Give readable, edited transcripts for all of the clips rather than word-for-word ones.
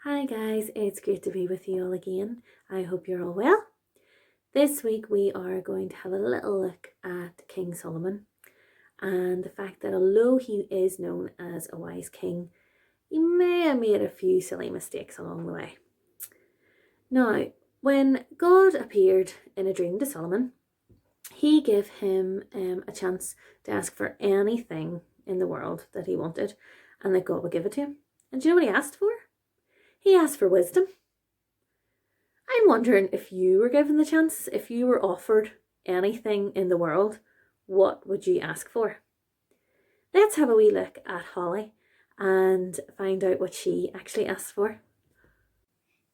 Hi guys, it's great to be with you all again. I hope you're all well. This week we are going to have a little look at King Solomon and the fact that although he is known as a wise king, he may have made a few silly mistakes along the way. Now, when God appeared in a dream to Solomon, he gave him a chance to ask for anything in the world that he wanted and that God would give it to him. And do you know what he asked for? He asked for wisdom. I'm wondering if you were given the chance, if you were offered anything in the world, what would you ask for? Let's have a wee look at Holly and find out what she actually asked for.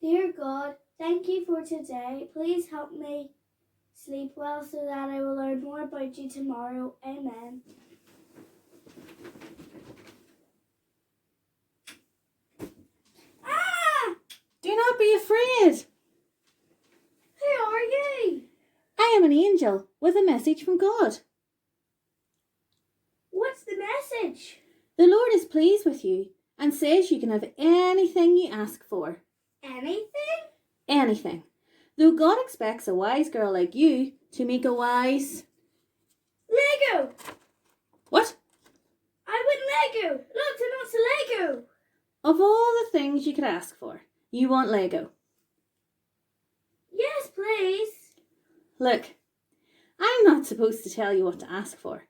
Dear God, thank you for today. Please help me sleep well so that I will learn more about you tomorrow. Amen. Do not be afraid. Who are you? I am an angel with a message from God. What's the message? The Lord is pleased with you and says you can have anything you ask for. Anything? Anything. Though God expects a wise girl like you to make a wise... Lego! What? I want Lego! Lots and lots of Lego! Of all the things you could ask for, you want Lego. Yes, please. Look, I'm not supposed to tell you what to ask for,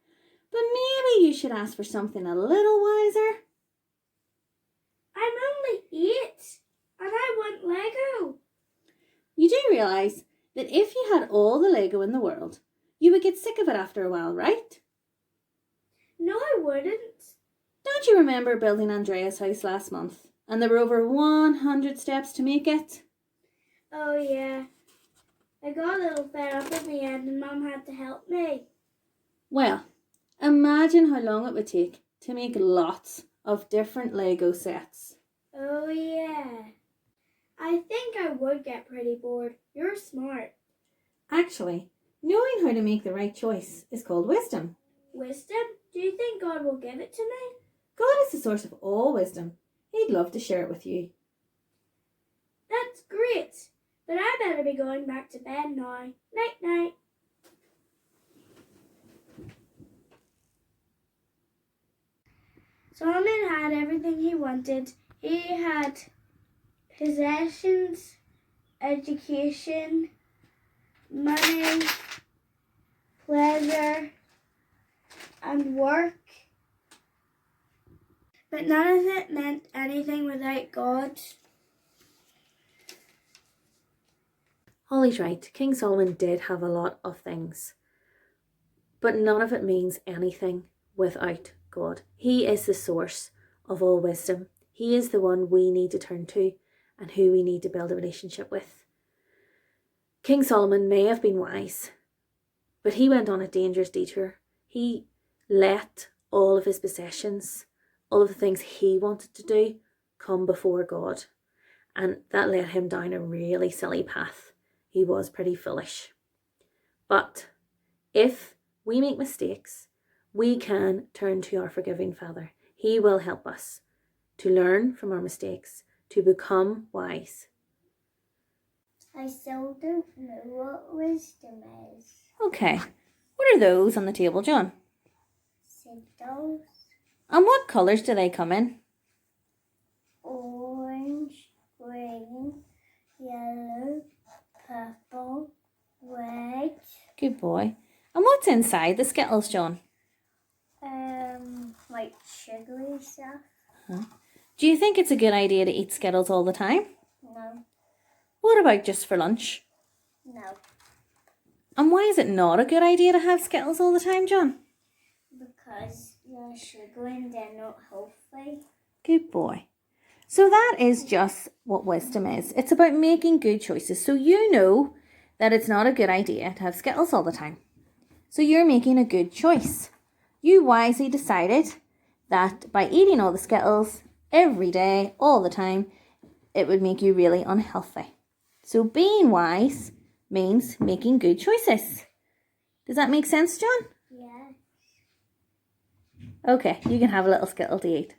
but maybe you should ask for something a little wiser. I'm only 8 and I want Lego. You do realise that if you had all the Lego in the world, you would get sick of it after a while, right? No, I wouldn't. Don't you remember building Andrea's house last month and there were over 100 steps to make it? Oh, yeah. I got a little fed up in the end and Mum had to help me. Well, imagine how long it would take to make lots of different Lego sets. Oh, yeah. I think I would get pretty bored. You're smart. Actually, knowing how to make the right choice is called wisdom. Wisdom? Do you think God will give it to me? God is the source of all wisdom. He'd love to share it with you. That's great. But I better be going back to bed now. Night-night. Solomon had everything he wanted. He had possessions, education, money, pleasure, and work. But none of it meant anything without God. Holly's right. King Solomon did have a lot of things, but none of it means anything without God. He is the source of all wisdom. He is the one we need to turn to and who we need to build a relationship with. King Solomon may have been wise, but he went on a dangerous detour. He let all of his possessions, all of the things he wanted to do, come before God, and that led him down a really silly path. He was pretty foolish. But if we make mistakes, we can turn to our forgiving Father. He will help us to learn from our mistakes, to become wise. I still don't know what wisdom is. Okay, what are those on the table, John? Signals. And what colours do they come in? Orange, green, yellow, purple, red. Good boy. And what's inside the Skittles, John? Like sugary stuff. Do you think it's a good idea to eat Skittles all the time? No. What about just for lunch? No. And why is it not a good idea to have Skittles all the time, John? Because they're sugary and they're not healthy. Good boy. So that is just what wisdom is. It's about making good choices. So you know that it's not a good idea to have Skittles all the time. So you're making a good choice. You wisely decided that by eating all the Skittles every day, all the time, it would make you really unhealthy. So being wise means making good choices. Does that make sense, John? Yeah. Okay, you can have a little Skittle to eat.